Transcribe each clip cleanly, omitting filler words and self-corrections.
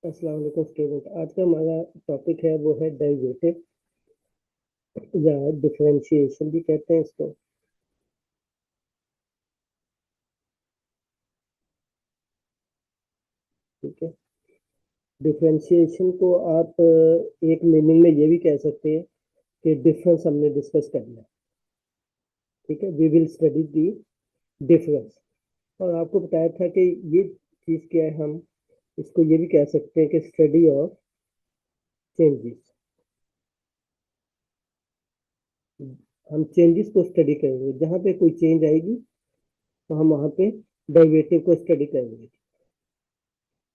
अस्सलाम वालेकुम स्टूडेंट। आज का हमारा टॉपिक है वो है डेरिवेटिव या डिफरेंशिएशन भी कहते हैं इसको। ठीक है। डिफरेंशिएशन को आप एक मीनिंग में ये भी कह सकते हैं कि डिफरेंस हमने डिस्कस करना है। ठीक है, we will study the difference. और आपको बताया था कि ये चीज क्या है, हम इसको ये भी कह सकते हैं कि स्टडी ऑफ चेंजेस। हम चेंजेस को स्टडी करेंगे, जहाँ पे कोई चेंज आएगी तो हम वहाँ पे डेरिवेटिव को स्टडी करेंगे।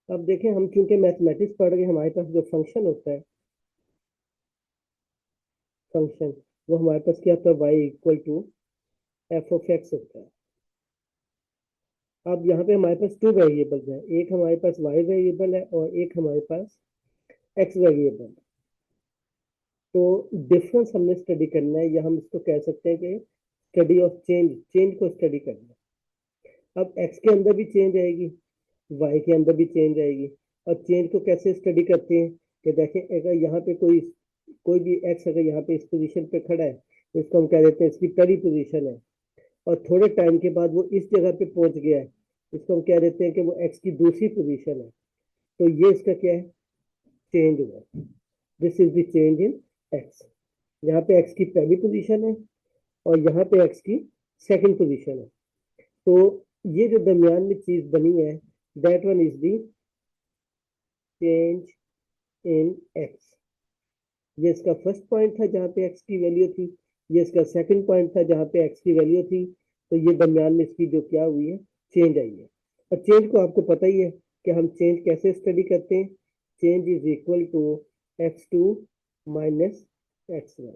अब देखें, हम क्योंकि मैथमेटिक्स पढ़ रहे हैं, हमारे पास जो फंक्शन होता है, फंक्शन, वो हमारे पास क्या होता है, Y equal to F of X होता है। अब यहाँ पे हमारे पास टू वेरिएबल्स हैं, एक हमारे पास वाई वेरिएबल है और एक हमारे पास एक्स वेरिएबल है। तो डिफरेंस हमने स्टडी करना है, या हम इसको कह सकते हैं कि स्टडी ऑफ चेंज, चेंज को स्टडी करना है। अब एक्स के अंदर भी चेंज आएगी, वाई के अंदर भी चेंज आएगी। और चेंज को कैसे स्टडी करते हैं कि देखें, अगर यहाँ पे कोई कोई भी एक्स अगर यहाँ पे इस पोजीशन पे खड़ा है तो इसको हम कह देते हैं इसकी पहली पोजीशन है। और थोड़े टाइम के बाद वो इस जगह पे पहुंच गया है, इसको हम कह देते हैं कि वो एक्स की दूसरी पोजीशन है। तो ये इसका क्या है, चेंज हुआ। This is the change in x. यहाँ पे एक्स की पहली पोजीशन है और यहाँ पे एक्स की सेकंड पोजीशन है। तो ये जो दरमियान में चीज बनी है, that one is the change in x. ये इसका फर्स्ट पॉइंट था जहाँ पे एक्स की वैल्यू थी, ये इसका सेकंड पॉइंट था जहाँ पे एक्स की वैल्यू थी। तो ये दरमियान में इसकी जो क्या हुई है, चेंज आई है। और चेंज को आपको पता ही है कि हम चेंज कैसे स्टडी करते हैं। Change is equal to x2 minus x1।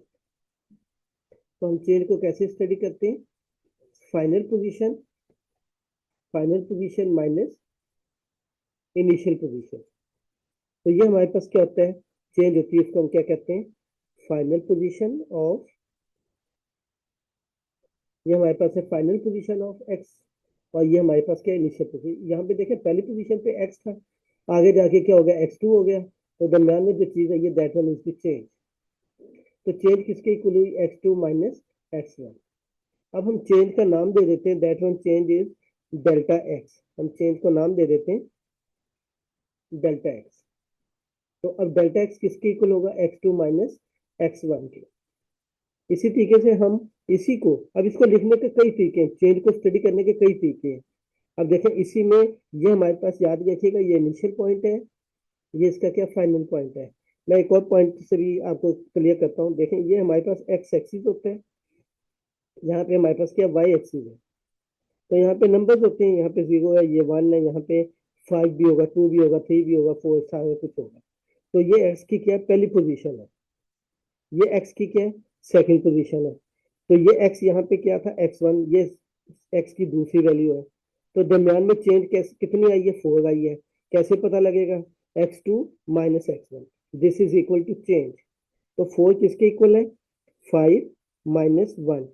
तो हम चेंज को कैसे स्टडी करते हैं, final position, final position minus initial position. तो ये हमारे पास क्या होता है, चेंज होती है, इसको हम क्या कहते हैं, फाइनल पोजीशन ऑफ, ये हमारे पास है फाइनल पोजीशन ऑफ एक्स। और ये हमारे पास क्या है, इनिशियल पोजीशन। यहाँ पे देखें पहली पोजीशन पे एक्स था, आगे जाके क्या हो गया, x2 हो गया। तो दरम्यान में जो चीज है ये that one is the change. तो चेंज किसके इक्वल हुई, x2 माइनस x1। अब हम चेंज का नाम दे देते हैं, that one change is delta X. हम चेंज को नाम दे देते हैं डेल्टा एक्स। तो अब डेल्टा एक्स किसके इक्वल होगा, x2 माइनस x1 के। इसी तरीके से हम इसी को, अब इसको लिखने के कई तरीके हैं, चेंज को स्टडी करने के कई तरीके हैं। अब देखें इसी में, ये हमारे पास याद रखिएगा, ये इनिशियल पॉइंट है, ये इसका क्या फाइनल पॉइंट है। मैं एक और पॉइंट से भी आपको क्लियर करता हूँ। देखें ये हमारे पास एक्स एक्सिस होता है, यहाँ पे हमारे पास क्या वाई एक्सिस है। तो यहाँ पे नंबर्स होते हैं, यहाँ पे 0 है, ये 1 है, यहाँ पे 5 भी होगा, 2 भी होगा, 3 भी होगा, 4 सारे कुछ होगा। तो ये एक्स की क्या है, पहली पोजीशन है। ये एक्स की क्या है, सेकंड पोजीशन है। तो ये एक्स यहाँ पे क्या था, x1, ये एक्स की दूसरी वैल्यू है। तो दरम्यान में चेंज कैसे कितनी आई है, 4 आई है। कैसे पता लगेगा, x2 minus x1, this is equal to change. तो 4 किसके इक्वल है, 5 माइनस 1।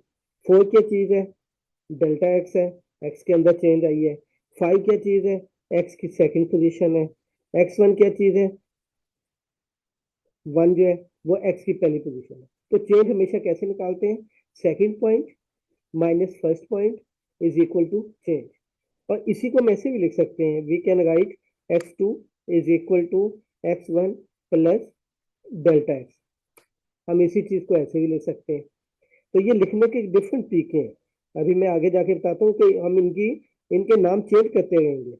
4 क्या चीज है, डेल्टा एक्स है, एक्स के अंदर चेंज आई है। 5 क्या चीज है, एक्स की सेकंड पोजीशन है। x1 क्या चीज है, 1 जो है वो एक्स की पहली पोजीशन है। तो चेंज हमेशा कैसे निकालते हैं, second point minus first point is equal to change. और इसी को हम ऐसे भी लिख सकते हैं, we can write x2 is equal to x1 plus delta X. हम इसी चीज को ऐसे भी लिख सकते हैं। तो ये लिखने के डिफरेंट तरीके हैं। अभी मैं आगे जाके बताता हूँ कि हम इनकी इनके नाम चेंज करते रहेंगे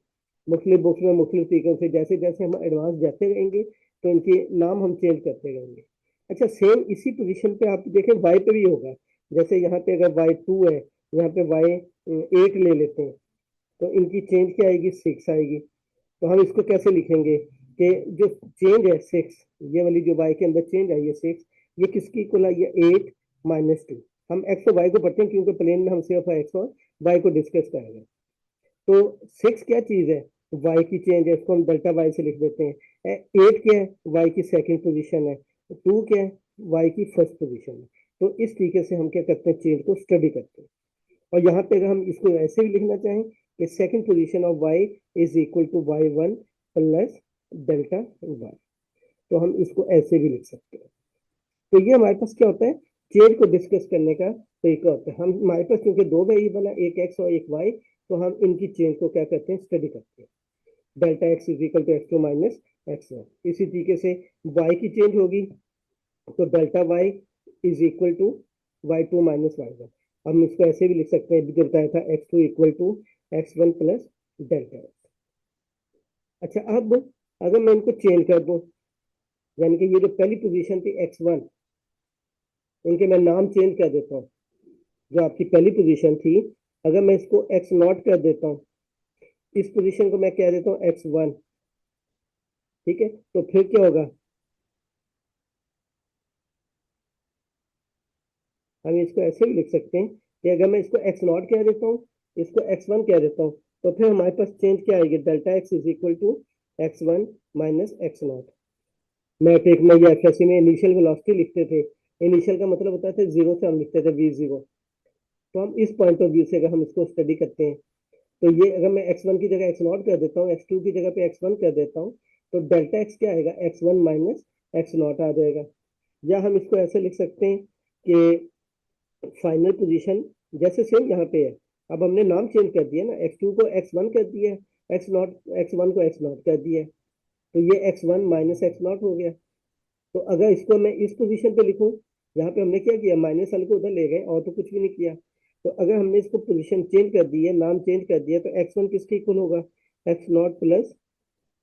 मुख्तलिफ बुक्स में मुख्तलिफ तरीकों से। जैसे जैसे हम एडवांस जाते रहेंगे तो इनके नाम हम चेंज करते रहेंगे। अच्छा, सेम इसी पोजीशन पे आप देखें वाई पे भी होगा। जैसे यहाँ पे अगर y2 है, यहाँ पे y8 ले लेते हैं, तो इनकी चेंज क्या आएगी, 6 आएगी। तो हम इसको कैसे लिखेंगे कि जो चेंज है 6, ये वाली जो y के अंदर चेंज आई है 6, ये किसकी इक्वल आई है, 8 माइनस 2। हम x और y को पढ़ते हैं क्योंकि प्लेन में हम सिर्फ x और y को डिस्कस करेंगे। तो 6 क्या चीज है, y की चेंज है, इसको हम डेल्टा y से लिख देते हैं। 8 क्या है, y की सेकंड पोजीशन है। 2 क्या है, y की फर्स्ट पोजीशन है। तो इस तरीके से हम क्या करते हैं, चेंज को स्टडी करते हैं। और यहाँ पे अगर हम इसको ऐसे भी लिखना चाहें कि second position of y is equal to y1 plus delta Y. तो हम इसको ऐसे भी लिख सकते हैं। तो ये हमारे पास क्या होता है, चेन को डिस्कस करने का तरीका होता है। हम हमारे पास क्योंकि दो वेरिएबल है, एक एक्स और एक वाई, तो हम इनकी चेन को क्या करते हैं, स्टडी करते हैं। Delta x is equal to x two minus x one. इसी तरीके से वाई की चेंज होगी, तो delta y is equal to y two minus y one. हम इसको ऐसे भी लिख सकते हैं, जो बताया था, x two equal to x one plus delta x. अच्छा, अब अगर मैं इनको चेंज कर दूं, यानी कि ये जो पहली पोजीशन थी एक्स वन, इनके मैं नाम चेंज कर देता हूँ। जो आपकी पहली पोजीशन थी, अगर मैं इसको एक्स नॉट कर देता हूँ, इस पोजीशन को मैं कह देता हूँ एक्स वन, ठीक है, तो फिर क्या होगा, हम इसको ऐसे भी लिख सकते हैं कि अगर मैं इसको एक्स नॉट कह देता हूँ, इसको एक्स वन कह देता हूँ, तो फिर हमारे पास चेंज क्या आएगी, delta x is equal to x one minus x naught. Math एक में या एफएससी में इनिशियल वेलोसिटी लिखते थे। इनिशियल का मतलब होता था जीरो से, हम लिखते थे वी जीरो। तो हम इस पॉइंट ऑफ व्यू से अगर हम इसको स्टडी करते हैं, तो ये अगर मैं एक्स वन की जगह एक्स नॉट कर देता हूँ, एक्स टू की जगह पे एक्स वन कर देता हूँ, तो डेल्टा एक्स क्या आएगा, x one minus x naught आ जाएगा। या हम इसको ऐसे लिख सकते हैं कि फाइनल पोजीशन जैसे सेम यहाँ पे है, अब हमने नाम चेंज कर दिया ना, एक्स टू को एक्स वन कर दिया, एक्स नॉट एक्स वन को एक्स नॉट कर दिया, तो ये x one minus x not हो गया। तो अगर इसको मैं इस पोजीशन पे लिखूं, यहाँ पे हमने क्या किया, माइनस वाले को उधर ले गए और तो कुछ भी नहीं किया। तो अगर हमने इसको पोजीशन चेंज कर दी है, नाम चेंज कर दिया, तो एक्स वन किसके इक्वल होगा, x naught plus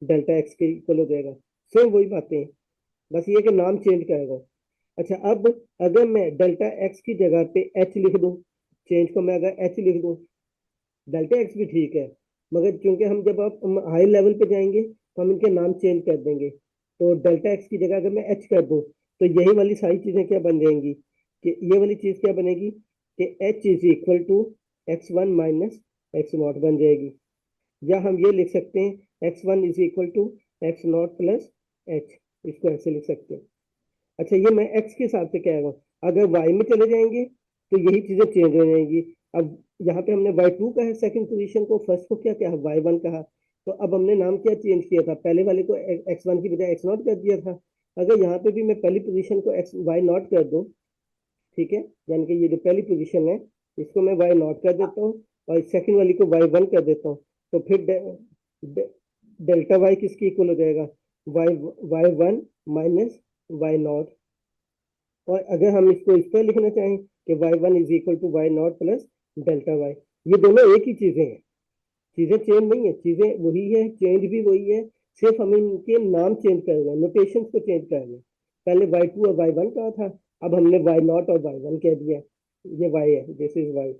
delta x के इक्वल हो जाएगा। सेम वही बातें हैं, बस ये कि नाम चेंज करेगा। अच्छा, अब अगर मैं डेल्टा एक्स की जगह पे एच लिख दूं, चेंज को मैं अगर एच लिख दूं, डेल्टा एक्स भी ठीक है, मगर क्योंकि हम जब आप हाई लेवल पे जाएंगे तो हम इनके नाम चेंज कर देंगे। तो डेल्टा एक्स की जगह अगर मैं एच कर दूं, तो यही वाली सारी चीजें क्या बन जाएंगी, कि ये वाली चीज क्या बनेगी, कि h is equal to x one minus x naught बन जाएगी। या हम ये लिख सकते हैं, x one is equal to x naught plus h, इसको ऐसे लिख सकते हैं। अच्छा, ये मैं एक्स के हिसाब से कह रहा हूँ, अगर वाई में चले जाएंगे तो यही चीजें चेंज हो जाएंगी। अब यहाँ पे हमने वाई टू का है सेकंड पोजीशन को, फर्स्ट को क्या कहा, वाई वन कहा। तो अब हमने नाम क्या चेंज किया था, पहले वाले को एक्स वन की बजाय एक्स नॉट कर दिया था। अगर यहाँ पे भी मैं पहली पोजीशन को एक्स वाई नॉट कर दूं, ठीक है, यानी कि ये जो पहली पोजीशन है, इसको मैं वाई नॉट कर देता हूँ और सेकंड वाली को वाई वन कर देता हूँ, तो फिर डेल्टा वाई किसकी इक्वल हो जाएगा, y y one minus y naught. और अगर हम इसको इस तरह लिखना चाहें कि y one is equal to y naught plus delta y, ये दोनों एक ही चीजें हैं, चीजें चेंज नहीं है, चीजें वही है, चेंज भी वही है, सिर्फ हम इनके नाम चेंज कर रहे हैं, नोटेशन को चेंज कर रहे हैं। पहले वाई टू और वाई वन कहा था, अब हमने वाई नॉट और वाई वन कह दिया, ये वाई है, दिस इज वाई।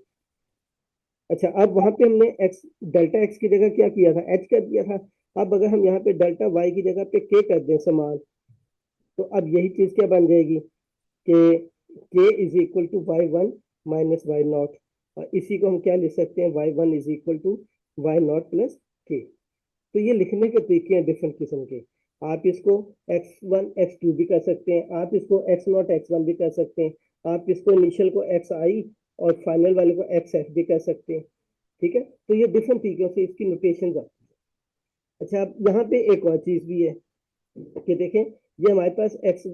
अच्छा, अब वहां पे हमने एक्स डेल्टा एक्स की जगह क्या किया था, एच कर दिया था। अब अगर हम यहाँ पे डेल्टा वाई की जगह पे के कर दें समान, तो अब यही चीज क्या बन जाएगी, कि k is equal to y one minus y naught. और इसी को हम क्या लिख सकते हैं, y one is equal to y naught plus k. तो ये लिखने के तरीके हैं डिफरेंट किस्म के। आप इसको एक्स वन एक्स टू भी कर सकते हैं, आप इसको एक्स नॉट एक्स वन भी कर सकते हैं, आप इसको इनिशियल को एक्स आई और फाइनल वाले को एक्स एफ भी कर सकते हैं। ठीक है, तो ये डिफरेंट तरीकों से इसकी नोटेशन आती है। अच्छा, अब यहाँ पे एक और चीज भी है कि देखें, ये हमारे पास एक्स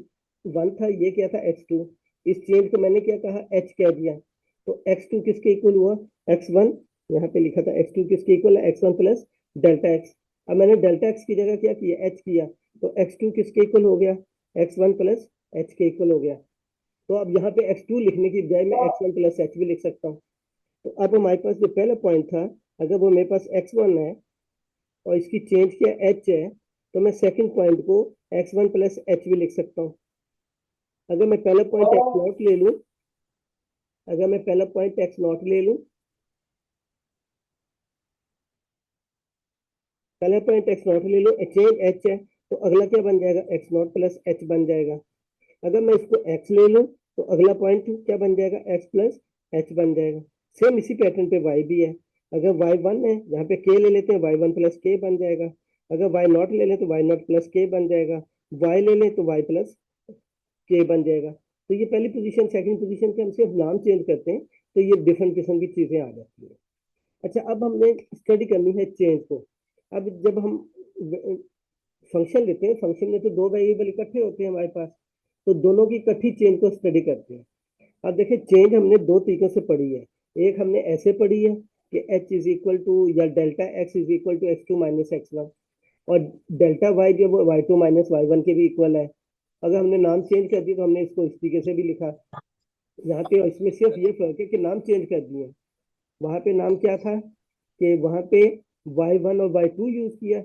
वन था, ये क्या था एक्स टू। इस चेंज को मैंने क्या कहा, एच कह दिया। तो एक्स टू किसके इक्वल हुआ, एक्स वन, यहाँ पे लिखा था एक्स टू किसके इक्वल है, x one plus delta x. अब मैंने डेल्टा एक्स की जगह क्या किया, एच किया, तो एक्स टू किसके इक्वल हो गया, एक्स वन प्लस एच के इक्वल हो गया। तो अब यहाँ पे एक्स टू लिखने की बजाय मैं एक्स वन प्लस एच भी लिख सकता हूँ। तो अब हमारे पास जो पहला पॉइंट था, अगर वो मेरे पास एक्स वन है और इसकी चेंज किया एच है, तो मैं सेकंड पॉइंट को एक्स वन प्लस एच भी लिख सकता हूँ। अगर मैं पहला पॉइंट एक्स नॉट ले लूँ, अगर मैं पहला पॉइंट एक्स नॉट ले लूँ, पहला पॉइंट एक्स नॉट ले लूँ, चेंज एच है, तो अगला क्या बन जाएगा, एक्स नॉट प्लस एच बन जाएगा। अगर मैं इसको एक्स ले लूँ, तो अगला पॉइंट क्या बन जाएगा, एक्स प्लस एच बन जाएगा। सेम इसी पैटर्न पे वाई भी है, अगर वाई वन है, यहाँ पे के ले लेते हैं, वाई वन प्लस के बन जाएगा। अगर वाई नॉट ले लें तो वाई नॉट प्लस के बन जाएगा, वाई ले लें तो वाई प्लस के बन जाएगा। तो ये पहली पोजीशन सेकंड पोजीशन के हम सिर्फ नाम चेंज करते हैं, तो ये डिफरेंट किस्म की चीजें आ जाती है। अच्छा, अब हमने स्टडी करनी है चेंज को। अब जब हम फंक्शन लेते हैं, फंक्शन में तो दो वेरिएबल इकट्ठे होते हैं हमारे पास, तो दोनों की इकट्ठी चेंज को स्टडी करते हैं। अब देखिए चेंज हमने दो तरीकों से पढ़ी है। एक हमने ऐसे पढ़ी है कि h इज इक्वल टू या delta x is equal to x2 minus x1, और डेल्टा y जो वो y2 माइनस y1 के भी इक्वल है। अगर हमने नाम चेंज कर दिया तो हमने इसको इस तरीके से भी लिखा यहाँ पे, और इसमें सिर्फ ये फर्क है कि नाम चेंज कर दिए। वहां पे नाम क्या था कि वहां पे y1 और y2 यूज किया,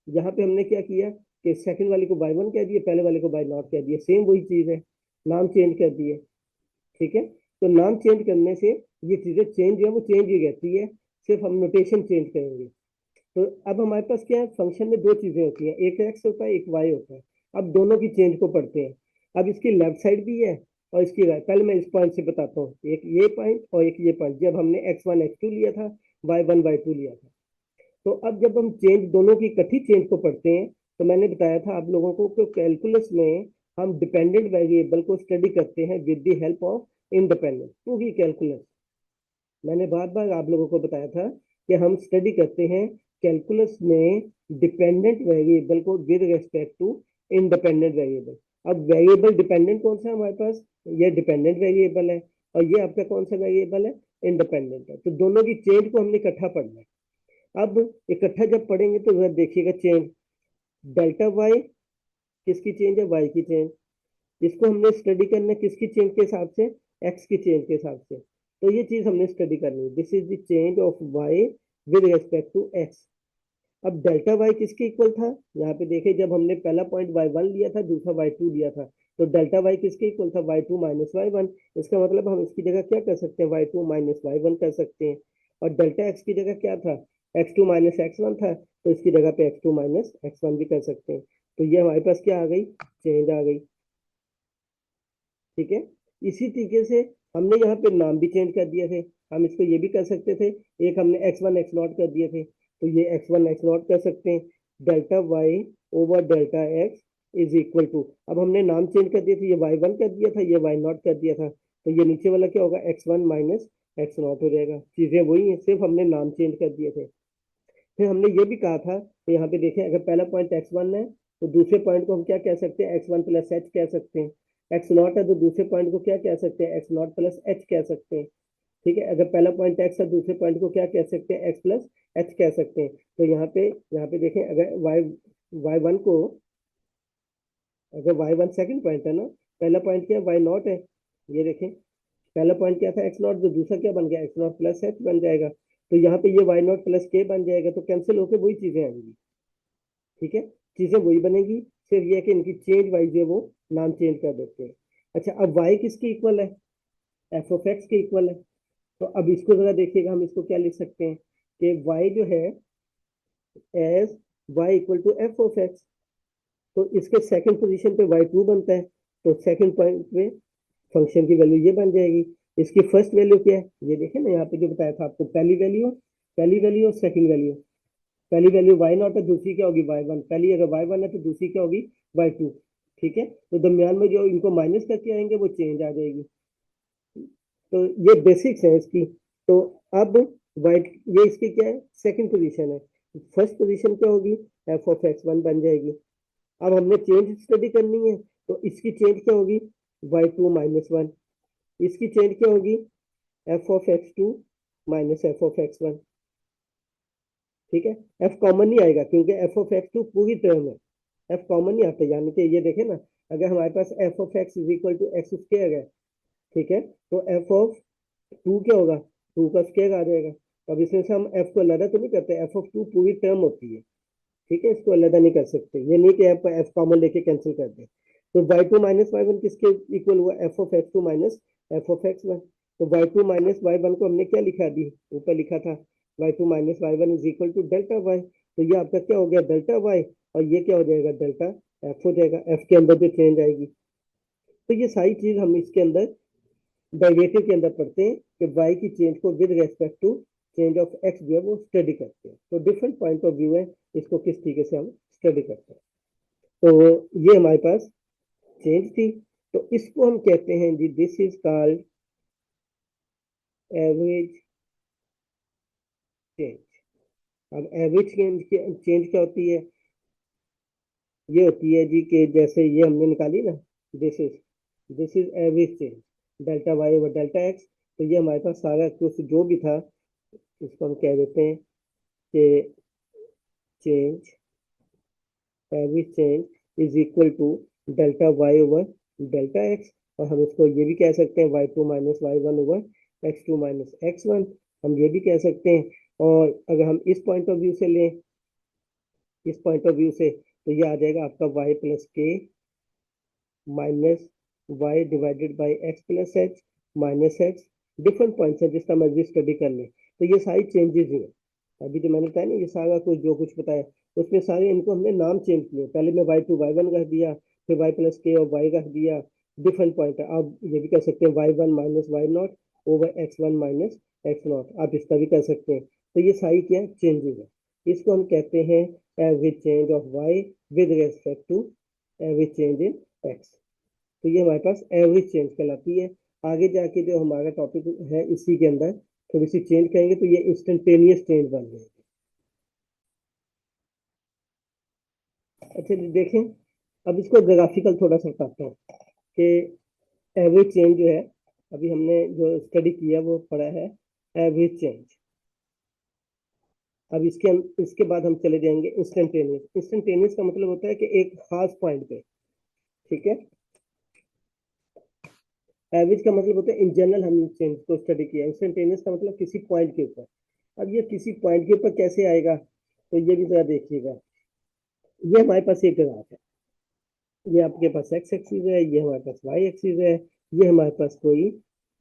यहाँ पे हमने क्या किया कि सेकंड वाले को y1 कह दिया, पहले वाले को y0 कह दिया, सेम वही चीज है, नाम चेंज कर दिए। ठीक है, तो नाम चेंज करने से ये चीजें चेंज है वो चेंज ही रहती है, सिर्फ हम नोटेशन चेंज करेंगे। तो अब हमारे पास क्या है, फंक्शन में दो चीजें होती हैं, एक एक्स होता है एक वाई होता है। अब दोनों की चेंज को पढ़ते हैं। अब इसकी लेफ्ट साइड भी है और इसकी राइट। पहले मैं इस पॉइंट से बताता हूँ, एक ये पॉइंट और एक ये पॉइंट, जब हमने x1 x2 लिया था, y1 y2 लिया था। तो अब जब हम चेंज दोनों की इकट्ठी चेंज को पढ़ते हैं, तो मैंने बताया था आप लोगों को कि कैलकुलस में हम डिपेंडेंट वेरिएबल को स्टडी करते हैं with the help of independent, क्योंकि कैलकुलस, मैंने बार बार आप लोगों को बताया था कि हम स्टडी करते हैं कैलकुलस में डिपेंडेंट वेरिएबल को with respect to independent variable. अब वेरिएबल डिपेंडेंट कौन सा है हमारे पास, ये डिपेंडेंट वेरिएबल है, और ये आपका कौन सा वेरिएबल है, इंडिपेंडेंट है। तो दोनों की चेंज को हमने इकट्ठा पढ़ना है। अब इकट्ठा जब पढ़ेंगे तो जरा देखिएगा चेंज, डेल्टा वाई किसकी चेंज है, वाई की चेंज। इसको हमने स्टडी करना है किसकी चेंज के हिसाब से, एक्स की चेंज के हिसाब से। तो ये चीज हमने स्टडी करनी है, this is the change of y with respect to x. अब डेल्टा वाई किसके इक्वल था, यहाँ पे देखे जब हमने पहला पॉइंट y1 लिया था, दूसरा y2 लिया था, तो डेल्टा वाई किसके इक्वल था, y2 माइनस y1। इसका मतलब हम इसकी जगह क्या कर सकते हैं, y2 माइनस y1 कर सकते हैं। और डेल्टा एक्स की जगह क्या था, x2 माइनस x1 था, तो इसकी जगह पे x2 माइनस x1 भी कर सकते हैं। तो ये हमारे पास क्या आ गई, चेंज आ गई। ठीक है, इसी तरीके से हमने यहाँ पे नाम भी चेंज कर दिए थे, हम इसको ये भी कर सकते थे। एक हमने x1 x0 कर दिए थे, तो ये x1 x0 कर सकते हैं। Delta y over delta x is equal to, अब हमने नाम चेंज कर दिए थे, ये y1 कर दिया था, ये y0 कर दिया था, तो ये नीचे वाला क्या होगा, x1 माइनस x0 हो जाएगा। चीजें वही है, सिर्फ हमने नाम चेंज कर दिए थे। फिर हमने ये भी कहा था, तो यहाँ पे देखें अगर पहला पॉइंट x1 है तो दूसरे पॉइंट को हम क्या कह सकते हैं, x1 प्लस एच कह सकते हैं। x0 है तो दूसरे पॉइंट को क्या कह सकते हैं, x0 प्लस एच कह सकते हैं। ठीक है, अगर पहला पॉइंट x है दूसरे पॉइंट को क्या कह सकते हैं, x प्लस एच कह सकते हैं। तो यहाँ पे देखें अगर y1 को, अगर y1 सेकंड पॉइंट है ना, पहला पॉइंट क्या है, y0 है। ये देखें पहला पॉइंट क्या था, x0, तो दूसरा क्या बन गया, x0 प्लस एच बन जाएगा। तो यहाँ पे ये y0 प्लस के बन जाएगा, तो कैंसिल होकर वही चीजें आएंगी। ठीक है, चीजें वही बनेगी, सिर्फ ये है कि इनकी चेंज वाइज है वो नाम चेंज कर देते हैं। अच्छा, अब y किसके इक्वल है, एफ ऑफ एक्स के इक्वल है। तो अब इसको जरा देखिएगा, हम इसको क्या लिख सकते हैं कि y जो है as y equal to F of x. तो इसके सेकंड पोजीशन पे y2 बनता है, तो सेकंड पॉइंट पे फंक्शन की वैल्यू ये बन जाएगी। इसकी फर्स्ट वैल्यू क्या है, ये देखें ना, यहाँ पे जो बताया था आपको, पहली वैल्यू और सेकंड वैल्यू। पहली वैल्यू y0 है, दूसरी क्या होगी y1, पहली अगर y1 है तो दूसरी क्या होगी y2। ठीक है, तो दरमियान में जो इनको माइनस करके आएंगे वो चेंज आ जाएगी। तो ये बेसिक्स है इसकी। तो अब वाइट, ये इसकी क्या है, सेकंड पोजीशन है। फर्स्ट पोजीशन क्या होगी, एफ ऑफ x1 बन जाएगी। अब हमने चेंज स्टडी करनी है, तो इसकी चेंज क्या होगी, y2 माइनस वन। इसकी चेंज क्या होगी, f of x2 minus f of x1। ठीक है, एफ कॉमन नहीं आएगा क्योंकि एफ ऑफ एक्स टू पूरी टर्म है, एफ कॉमन नहीं आता, यानी कि ये देखे ना, अगर हमारे पास f of x is equal to x square है, ठीक है, तो एफ ऑफ टू क्या होगा, टू का स्क्वायर आ जाएगा। अब इसमें से हम एफ को अलग तो नहीं करते, एफ ऑफ टू पूरी टर्म होती है। ठीक है, इसको अलग नहीं कर सकते, ये नहीं कि एफ कॉमन लेके कैंसिल कर दे। तो y two minus y one किसके इक्वल हुआ, f of x two minus f of x one. तो y two minus y one को हमने क्या लिखा दी, ऊपर लिखा था y two minus y one is equal to delta Y. तो ये आपका क्या हो गया, डेल्टा वाई, और ये क्या हो जाएगा, डेल्टा एफ हो जाएगा, एफ के अंदर जो चेंज आएगी। तो ये सारी चीज हम इसके अंदर डेरिवेटिव के अंदर पढ़ते हैं कि y की चेंज को with respect to change of x जो है वो स्टडी करते हैं। तो डिफरेंट पॉइंट ऑफ व्यू है, इसको किस तरीके से हम स्टडी करते हैं। तो ये हमारे पास चेंज थी, तो इसको हम कहते हैं जी, this is called average change. अब एवरेज चेंज क्या होती है, ये होती है जी कि जैसे ये हमने निकाली ना, this is average change delta y over delta x. तो ये हमारे पास सारा कुछ जो भी था इसको हम कह देते हैं कि change, average change is equal to delta y over delta x. और हम इसको ये भी कह सकते हैं y two minus y one over x two minus x one, हम ये भी कह सकते हैं। और अगर हम इस पॉइंट ऑफ व्यू से लें, इस पॉइंट ऑफ व्यू से, तो ये आ जाएगा आपका y plus k minus y divided by x plus x minus x. Different points है, जिसका मर्जी स्टडी कर ले। तो ये सारी चेंजेस ही है। अभी जो मैंने बताया ना, ये सारा कुछ जो कुछ बताया उसमें सारे इनको हमने नाम चेंज किए। पहले मैं वाई टू वाई वन रख दिया, फिर वाई प्लस के और वाई रख दिया। डिफरेंट पॉइंट है। आप ये भी कर सकते हैं y one minus y naught over x one minus x naught, आप इसका भी कर सकते हैं। तो ये सारी क्या चेंजेस है, इसको हम कहते हैं average change of y with respect to average change in x. तो ये हमारे पास एवरेज चेंज कहलाती है। आगे जाके जो हमारा टॉपिक है इसी के अंदर थोड़ी सी चेंज करेंगे तो ये इंस्टेंटेनियस चेंज बन जाएगी। अच्छा जी देखें, अब इसको ग्राफिकल थोड़ा सा बताता हूँ कि एवरेज चेंज जो है, अभी हमने जो स्टडी किया वो पढ़ा है एवरेज चेंज। अब इसके बाद हम चले जाएंगे इंस्टेंटेनियस। इंस्टेंटेनियस का मतलब होता है कि एक खास पॉइंट पे, ठीक है। एवरेज का मतलब होता है इन जनरल हमने चेंज को स्टडी किया। इंस्टेंटेनियस का मतलब किसी पॉइंट के ऊपर। अब ये किसी पॉइंट के ऊपर कैसे आएगा, तो ये भी जरा देखिएगा। ये हमारे पास एक ग्राफ है, ये आपके पास एक्स एक्सिस है, ये हमारे पास वाई एक्सिस है, ये हमारे पास कोई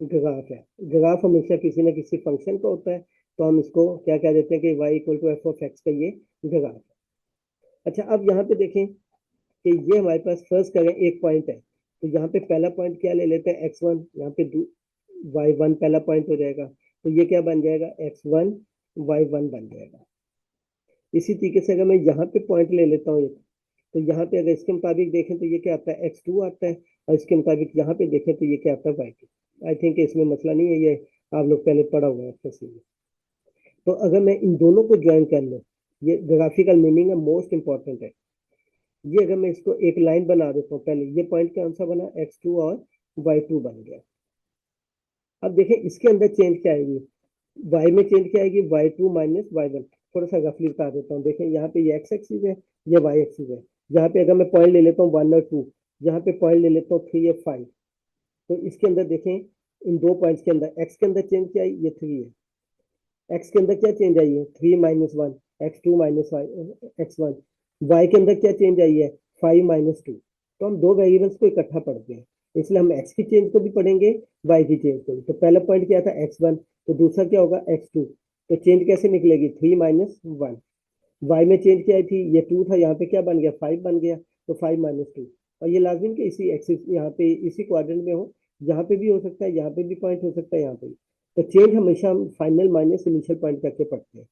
ग्राफ है। ग्राफ हमेशा किसी ना किसी फंक्शन का होता है, तो हम इसको क्या कह देते हैं कि y equal to F of x का ये ग्राफ है। अच्छा, अब यहाँ पे देखें कि ये हमारे पास फर्स्ट करें एक पॉइंट है, तो यहाँ पे पहला पॉइंट क्या ले लेते हैं एक्स वन, यहाँ पे वाई वन पहला पॉइंट हो जाएगा, तो ये क्या बन जाएगा एक्स वन वाई वन बन जाएगा। इसी तरीके से अगर मैं यहाँ पे पॉइंट ले लेता हूँ, तो यहाँ पे अगर इसके मुताबिक देखें तो ये क्या आता है एक्स टू आता है, और इसके मुताबिक यहाँ पे देखें तो ये क्या आता है वाई टू। आई थिंक इसमें मसला नहीं है, ये आप लोग पहले पढ़ा हुआ है फैसिल में। तो अगर मैं इन दोनों को ज्वाइन कर लूँ, ये ग्राफिकल मीनिंग है, मोस्ट इंपॉर्टेंट है। ये अगर मैं इसको एक लाइन बना देता हूँ, पहले ये पॉइंट कौन सा बना एक्स टू और वाई टू बन गया। अब देखें इसके अंदर चेंज क्या आएगी, वाई में चेंज क्या आएगी y two minus y one. थोड़ा सा रफली बता देता हूँ। देखें यहाँ पे ये एक्स एक्सिस है, ये वाई एक्सिस है। यहाँ पे अगर मैं पॉइंट ले लेता हूँ वन और टू, यहाँ पे पॉइंट ले लेता हूँ थ्री या फाइव, तो इसके अंदर देखें इन दो पॉइंट्स के अंदर एक्स के अंदर चेंज क्या आई, ये थ्री है। एक्स के अंदर क्या चेंज आई है three minus one, x two minus x one. Y के अंदर क्या चेंज आई है फाइव माइनस टू। तो हम दो वेरिएबल्स को इकट्ठा पढ़ते हैं, इसलिए हम एक्स की चेंज को भी पढ़ेंगे, वाई की चेंज को भी। तो पहला पॉइंट क्या था एक्स वन, तो दूसरा क्या होगा एक्स टू। तो चेंज कैसे निकलेगी थ्री माइनस वन। वाई में चेंज क्या आई थी, ये टू था, यहाँ पे क्या बन गया फाइव बन गया, तो फाइव माइनस टू। और ये लाजिम कि इसी एक्सिस यहाँ पे इसी क्वाड्रेंट में हो, यहाँ पे भी हो सकता है, यहाँ पे भी पॉइंट हो सकता है, यहाँ पे भी। तो चेंज हमेशा हम फाइनल माइनस इनिशियल पॉइंट करके पढ़ते हैं।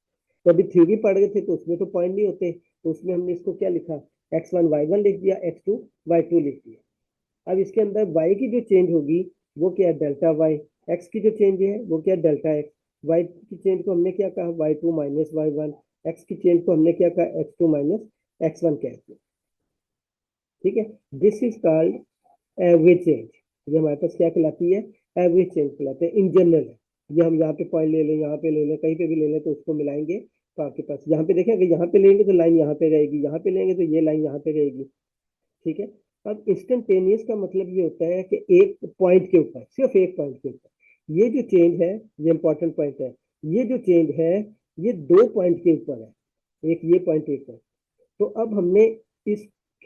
तो अभी थ्योरी पढ़ रहे थे तो उसमें तो पॉइंट नहीं होते, तो उसमें हमने इसको क्या लिखा एक्स वन वाई वन लिख दिया, एक्स टू वाई टू लिख दिया। अब इसके अंदर वाई की जो चेंज होगी वो क्या है डेल्टा वाई, एक्स की जो चेंज है वो क्या है डेल्टा एक्स। वाई की चेंज को हमने क्या कहा y two minus y one, x की चेंज को हमने क्या कहा x two minus x one कह दिया। ठीक है, this is called average change. ये हमारे पास क्या कहलाती है एवरेज चेंज कहलाते हैं इन जनरल। ये हम यहाँ पे पॉइंट ले लें, यहाँ पे ले लें, कहीं पे भी ले लें, तो उसको मिलाएंगे तो आपके पास यहाँ पे देखें, अगर यहाँ पे लेंगे तो लाइन यहाँ पे रहेगी, यहाँ पे लेंगे तो ये लाइन यहाँ पे रहेगी। ठीक है। अब इंस्टेंटेनियस का मतलब ये होता है कि एक पॉइंट के ऊपर, सिर्फ एक पॉइंट के ऊपर ये जो चेंज है, ये इंपॉर्टेंट पॉइंट है, ये जो चेंज है ये दो पॉइंट के ऊपर है, एक ये पॉइंट एक है। तो अब हमने इस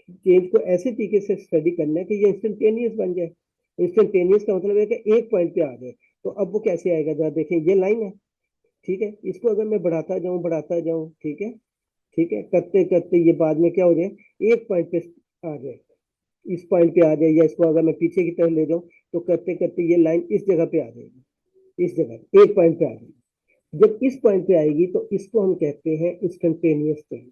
चेंज को ऐसे तरीके से स्टडी करना है कि ये इंस्टेंटेनियस बन जाए। इंस्टेंटेनियस का मतलब है कि एक पॉइंट पे आ जाए। तो अब वो कैसे आएगा जरा देखें, ये लाइन है, ठीक है, इसको अगर मैं बढ़ाता जाऊं, ठीक है, ठीक है, करते करते ये बाद में क्या हो जाए एक पॉइंट पे आ जाए, इस पॉइंट पे आ जाए, या इसको अगर मैं पीछे की तरफ ले जाऊं तो करते करते ये लाइन इस जगह पे आ जाएगी, इस जगह एक पॉइंट पे आ जाएगी। जब इस पॉइंट पे आएगी तो इसको हम कहते हैं इंस्टेंटेनियस चेंज।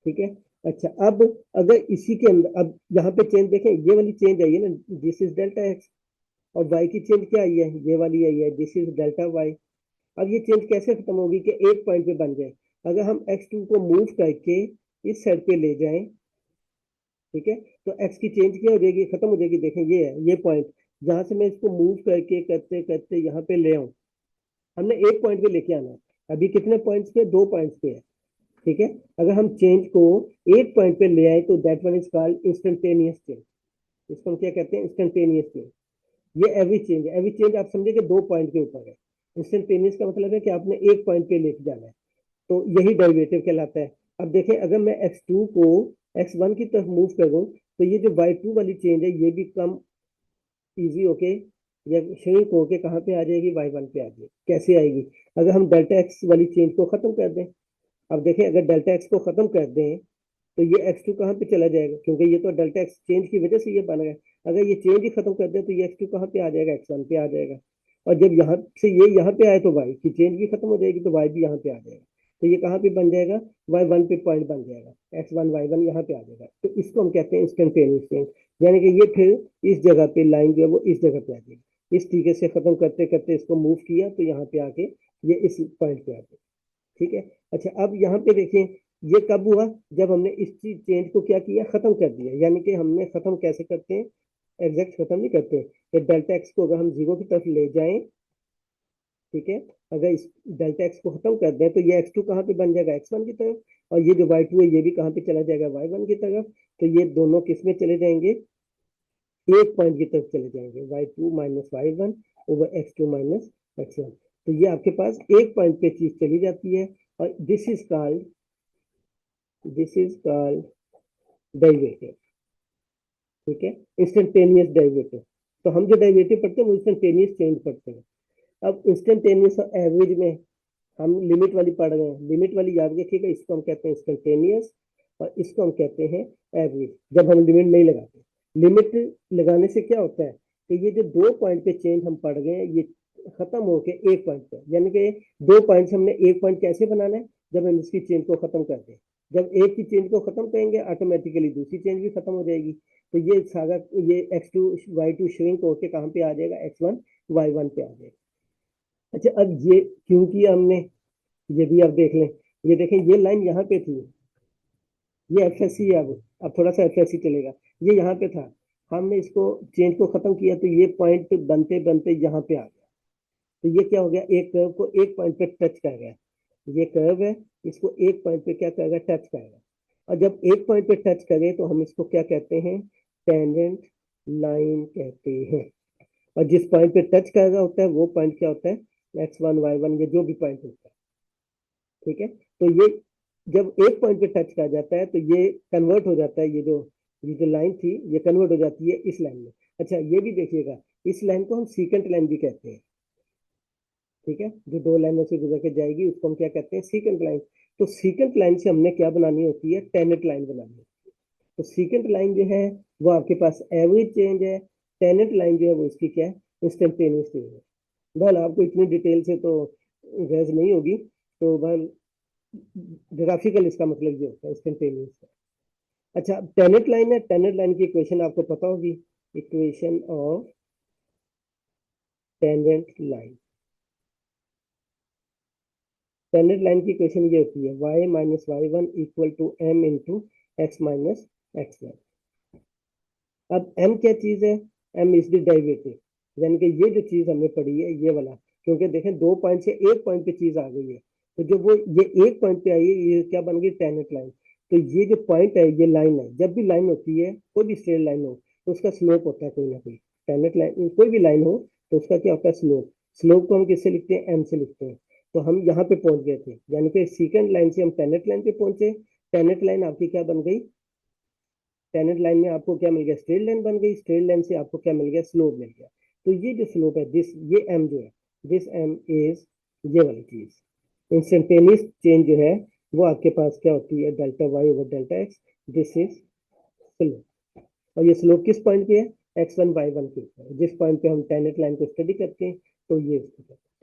ठीक है। अच्छा, अब अगर इसी के अंदर अब यहाँ पे चेंज देखें, ये वाली चेंज आई है ना, दिस इज डेल्टा एक्स। और वाई की चेंज क्या आई है, ये वाली आई है, दिस इज डेल्टा वाई। अब ये चेंज कैसे खत्म होगी कि एक पॉइंट पे बन जाए। अगर हम एक्स टू को मूव करके इस साइड पे ले जाएं, ठीक है, तो एक्स की चेंज क्या हो जाएगी, खत्म हो जाएगी। देखें ये है ये पॉइंट, जहां से मैं इसको मूव करके करते करते यहाँ पे ले आऊं, हमने एक पॉइंट पे लेके आना है। अभी कितने पॉइंट्स पे, 2 पॉइंट्स पे है, ठीक है। अगर हम चेंज को एक पॉइंट पे ले आए तो that one is called instantaneous change. इसको हम क्या कहते हैं, इंस्टेंटेनियस चेंज। ये एवरी चेंज है, एवरी चेंज आप समझे कि 2 पॉइंट के ऊपर है। इंस्टेंटेनियस का मतलब है कि आपने एक पॉइंट पे लेके जाना है, तो यही डेरिवेटिव कहलाता है। अब देखें, अगर मैं x2 को x1 की तरफ मूव करूं तो ये जो y2 वाली चेंज है ये भी कम इजी होके या श्रिंक होके कहाँ पे आ जाएगी, y1 पे आ जाएगी। कैसे आएगी, अगर हम डेल्टा x वाली चेंज को खत्म कर दें। अब देखें, अगर डेल्टा x को खत्म कर दें तो ये x2 कहाँ पे चला जाएगा, क्योंकि ये तो डेल्टा x चेंज की वजह से ये बन गया। अगर ये चेंज ही खत्म कर दें तो ये x2 कहाँ पे आ जाएगा, x1 पे आ जाएगा। और जब यहाँ से ये यहाँ पे आए तो y की चेंज भी खत्म हो जाएगी, तो y भी यहाँ पे आ जाएगा। तो ये कहाँ पे बन जाएगा, y1 पे पॉइंट बन जाएगा, x1 y1 यहाँ पे आ जाएगा। तो इसको हम कहते हैं इंस्टेंटेनियस चेंज, यानी कि ये फिर इस जगह पे लाइन जो है वो इस जगह पे आ जाएगी। इस तरीके से खत्म करते करते इसको मूव किया तो यहाँ पे आके ये इस पॉइंट पे आ गया, ठीक है। अच्छा, अब यहाँ पे देखिए, ये कब हुआ, जब हमने इस चीज चेंज को क्या किया, खत्म कर दिया। यानी कि हमने खत्म कैसे करते हैं, एग्जैक्ट खत्म नहीं करते कि डेल्टा एक्स को अगर हम जीरो की तरफ ले जाएं, ठीक है, अगर इस डेल्टा एक्स को खत्म कर दें तो ये x2 कहाँ पे बन जाएगा, x1 की तरफ। और ये जो y2 है ये भी कहाँ पे चला जाएगा, y1 की तरफ। तो ये दोनों किस में चले जाएंगे, एक पॉइंट की तरफ चले जाएंगे, y2 minus y1 over x2 minus x1। तो ये आपके पास एक पॉइंट पे चीज चली जाती है, और दिस इज कॉल्ड डेरिवेटिव, ठीक है, इंस्टेंटेनियस डेरिवेटिव। तो हम जो डेरिवेटिव पढ़ते हैं वो इंस्टेंटेनियस चेंज पढ़ते हैं। अब इंस्टेंटेनियस और एवरेज में हम लिमिट वाली पढ़ रहे हैं, लिमिट वाली याद रखिएगा, इसको हम कहते हैं इंस्टेंटेनियस और इसको हम कहते हैं एवरेज, जब हम लिमिट नहीं लगाते। लिमिट लगाने से क्या होता है कि ये जो 2 पॉइंट पे चेंज हम पढ़ गए हैं ये खत्म होके एक पॉइंट पे, यानी कि 2 पॉइंट से हमने एक पॉइंट कैसे बनाना है, जब हम इसकी चेंज को खत्म कर दें। जब एक की चेंज को खत्म करेंगे ऑटोमेटिकली दूसरी चेंज भी खत्म हो जाएगी। तो ये सारा ये x2 y2 श्रिंक होके कहाँ पे आ जाएगा, x1 y1 पे आ जाएगा। अच्छा, अब ये क्यों किया हमने, ये भी आप देख लें। ये देखें, ये लाइन यहाँ पे थी, ये एफ एस सी है। अब थोड़ा सा एफ एस सी चलेगा, ये यहाँ पे था, हमने इसको चेंज को खत्म किया तो ये पॉइंट बनते बनते यहाँ पे आ गया। तो ये क्या हो गया, एक कर्व को एक पॉइंट पे टच कर गया। ये कर्व है, इसको एक पॉइंट पे क्या करेगा, टच करेगा। और जब एक पॉइंट पे टच करे तो हम इसको क्या कहते हैं, टेंजेंट लाइन कहते हैं। और जिस पॉइंट पे टच कर रहा होता है वो पॉइंट क्या होता है, x1 y1 ये जो भी पॉइंट होता है, ठीक है। तो ये जब एक पॉइंट पे टच कर जाता है तो ये कन्वर्ट हो जाता है, ये जो लाइन थी ये कन्वर्ट हो जाती है इस लाइन में। अच्छा, ये भी देखिएगा, इस लाइन को हम सीकेंट लाइन भी कहते हैं, ठीक है, जो 2 लाइनों से गुजर के जाएगी उसको हम क्या कहते हैं, सीकेंट लाइन। तो सीकेंट लाइन से हमने क्या बनानी होती है, टेनेट लाइन बनानी होती है। तो सीकेंट लाइन जो है वो आपके पास एवरेज चेंज है, टेनेट लाइन जो है वो इसकी क्या है, इंस्टेंटेनियस चेंज है। बहल आपको इतनी डिटेल से तो गैस नहीं होगी, तो बहल ग्राफिकल इसका मतलब ये होता है इंस्टेंटेनियस का। अच्छा, टेनेट लाइन है, टेनेट लाइन की इक्वेशन आपको पता होगी, equation of tangent line. Tangent line की इक्वेशन ये होती है y minus y1 equal to m into x minus x1। अब m क्या चीज है, m इज द डेरिवेटिव, यानी कि ये जो चीज हमने पढ़ी है ये वाला, क्योंकि देखें 2 पॉइंट से एक पॉइंट पे चीज आ गई है, तो जब वो ये एक पॉइंट पे आई है ये क्या बन गई, टेंजेंट लाइन। तो ये जो पॉइंट है ये लाइन है, जब भी लाइन होती है कोई भी स्ट्रेट लाइन हो तो उसका स्लोप होता है कोई ना कोई। टेंजेंट लाइन कोई भी लाइन हो तो उसका क्या होता है, स्लोप। स्लोप को हम किससे लिखते हैं, m से लिखते हैं। तो हम यहाँ पे पहुंच गए थे, यानी कि सेकंड लाइन से हम टेंजेंट लाइन पे पहुंचे। टेंजेंट लाइन आपकी क्या बन गई, टेनेट लाइन में आपको क्या मिल गया, स्ट्रेट लाइन बन गई। स्ट्रेट लाइन से आपको क्या मिल गया, स्लोप मिल गया। तो ये जो स्लोप है दिस, ये एम जो है, दिस एम इज ये वाली चीज। इंस्टेंटेनियस चेंज जो है वो आपके पास क्या होती है, delta y over delta x, this is slope. और ये स्लोप किस पॉइंट पे है, x1 y1 के ऊपर। जिस पॉइंट पे हम टेनेट लाइन को स्टडी करते हैं तो ये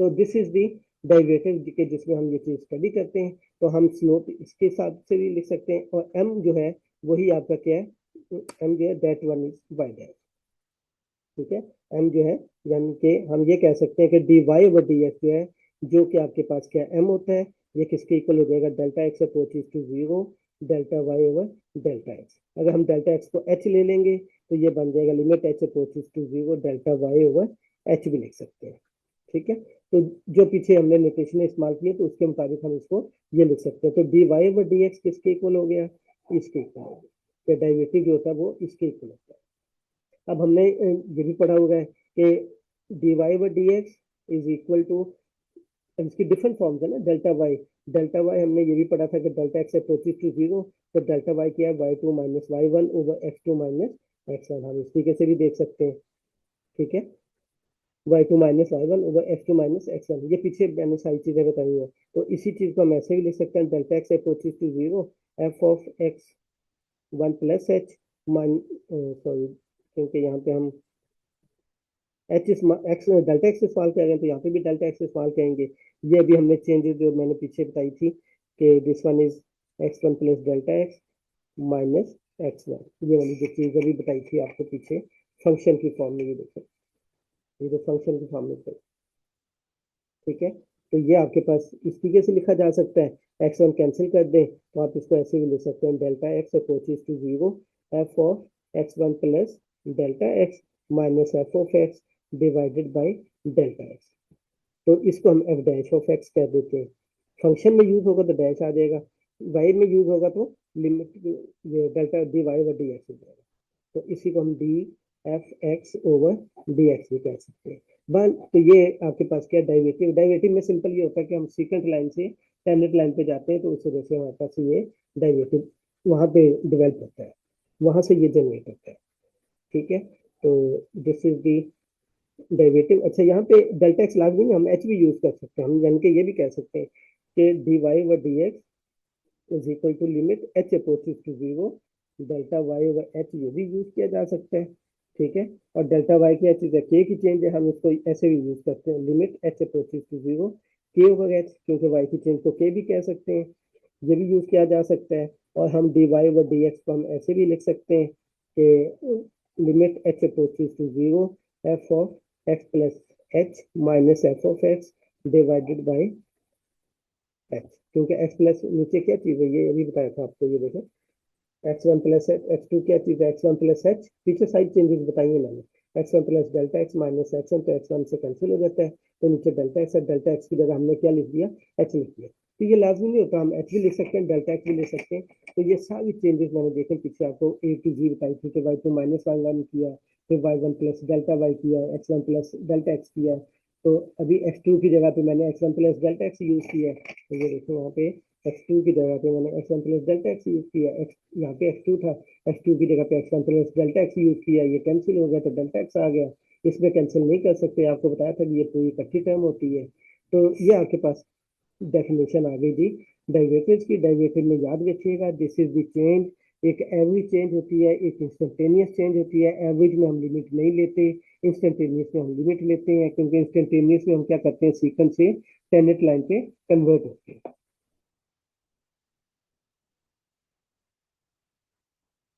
तो दिस इज दी डेरिवेटिव के जिसमें हम ये चीज स्टडी करते हैं। तो हम स्लोप इसके हिसाब से भी लिख सकते हैं, और m जो है वही आपका क्या है, m जो है that one is y dash, ठीक है। m जो है, यानी कि हम ये कह सकते हैं कि dy ओवर dx जो है, जो कि आपके पास क्या m होता है, ये किसके इक्वल हो जाएगा, delta x approaches to 0 delta y over delta x. अगर हम डेल्टा एक्स को एच ले लेंगे तो ये बन जाएगा limit h approaches to 0 delta y over h भी लिख सकते हैं। ठीक है, तो जो पीछे हमने नोटेशन इस्तेमाल किए तो उसके मुताबिक हम इसको ये लिख सकते हैं। तो d y over d x किसके इक्वल हो गया, इसके इक्वल हो गया। तो डेरिवेटिव जो होता है वो इसके इक्वल होता है। अब हमने ये भी पढ़ा होगा है कि d y over d x is equal to, इसकी डिफरेंट फॉर्म्स है ना, डेल्टा वाई हमने ये भी पढ़ा था कि डेल्टा एक्स अप्रोचेस टू 0, तो डेल्टा वाई क्या है, y2 minus y1 over x2 minus x1। हम इस तरीके से भी देख सकते हैं। ठीक है, y2 minus y1 over x2 minus x1, ये पीछे मैंने सारी चीजें बताई हैं। तो इसी चीज को हम ऐसे भी लिख सकते हैं, delta x approaches to 0 f of x1 plus h sorry, क्योंकि यहाँ पे हम एच एक्स डेल्टा एक्स इस्तेमाल करेंगे तो यहाँ पे भी डेल्टा एक्स इस्तेमाल करेंगे। ये अभी हमने चेंजेस जो मैंने पीछे बताई थी कि this one is x1 plus delta x minus x1, ये वाली जो चीज अभी बताई थी आपको पीछे फंक्शन की फॉर्म में, ये देखो ये जो फंक्शन की फॉर्म में बताई। ठीक है, तो ये आपके पास इस तरीके से लिखा जा सकता है। x1 कैंसिल कर दें तो आप इसको ऐसे भी लिख सकते हैं, delta x approaches to 0 f of x1 plus delta x minus f of x divided by delta x. तो इसको हम f डैश ऑफ x कह देते हैं। फंक्शन में यूज होगा तो डैश आ जाएगा, y में यूज होगा तो लिमिट ये delta d y over d x हो जाएगा। तो इसी को हम d f x over d x भी कह सकते हैं। वन, तो ये आपके पास क्या डेरिवेटिव, डेरिवेटिव में सिंपल ये होता है कि हम सीक्वेंट लाइन से टेनजेंट लाइन पे जाते हैं, तो उस वजह से हमारे पास ये डेरिवेटिव वहां पे डेवलप होता है, वहां से ये जनरेट होता है। ठीक है, तो दिस इज दी डेरिवेटिव। अच्छा, यहाँ पे डेल्टा एक्स लाजमी नहीं, हम एच भी यूज कर सकते हैं। हम यानी कि ये भी कह सकते हैं कि d y over d x is equal to limit h approaches to 0 delta y over h, ये भी यूज किया जा सकता है। ठीक है, और डेल्टा वाई की चीज है के की चेंज है, हम इसको ऐसे भी यूज करते हैं, लिमिट एच अप्रोचेस टू 0 के ओवर एच, क्योंकि वाई की चेंज को के भी कह सकते हैं, ये भी यूज किया जा सकता है। और हम d y over d x को हम ऐसे भी लिख सकते हैं कि limit h approaches to 0 f of x plus h minus f of x divided by h, क्योंकि एक्स प्लस नीचे क्या चीज है ये अभी बताया था आपको, ये देखो x1 प्लस एच, x2 क्या चीज है, x1 प्लस एच, पीछे साइड चेंजेस बताई है मैंने। x1 plus delta x minus x1, तो x1 से कैंसिल हो जाता है, तो नीचे डेल्टा एक्स है, डेल्टा एक्स की जगह हमने क्या लिख दिया, h लिख दिया। तो ये लाजमी नहीं होता, हम h भी लिख सकते हैं, डेल्टा एक्स भी लिख सकते हैं। तो ये सारी चेंजेस मैंने देखे पीछे आपको ए टू जी बताई थी कि y2 माइनस y1 किया, फिर y1 प्लस डेल्टा y किया, x1 प्लस डेल्टा एक्स किया। तो अभी x2 की जगह पे मैंने x1 plus delta x use किया, तो ये देखो वहाँ पे x2 की जगह पे मैंने x1 plus delta x use किया, यहाँ पे x2 था, x2 की जगह पे x1 plus delta x use किया, ये कैंसिल हो गया तो डेल्टा एक्स आ गया। इसमें कैंसिल नहीं कर सकते, आपको बताया था कि ये पूरी इकट्ठी टर्म होती है। तो ये आपके पास डेफिनेशन आ गई थी डेरिवेटिव्स की। डेरिवेटिव में याद रखिएगा, दिस इज द चेंज, एक एवरेज चेंज होती है, एक इंस्टेंटेनियस चेंज होती है। एवरेज में हम लिमिट नहीं लेते, इंस्टेंटेनियस में हम लिमिट लेते हैं, क्योंकि इंस्टेंटेनियस में हम क्या करते हैं, सीक्वेंस से टेनेट लाइन पे कन्वर्ट होते हैं।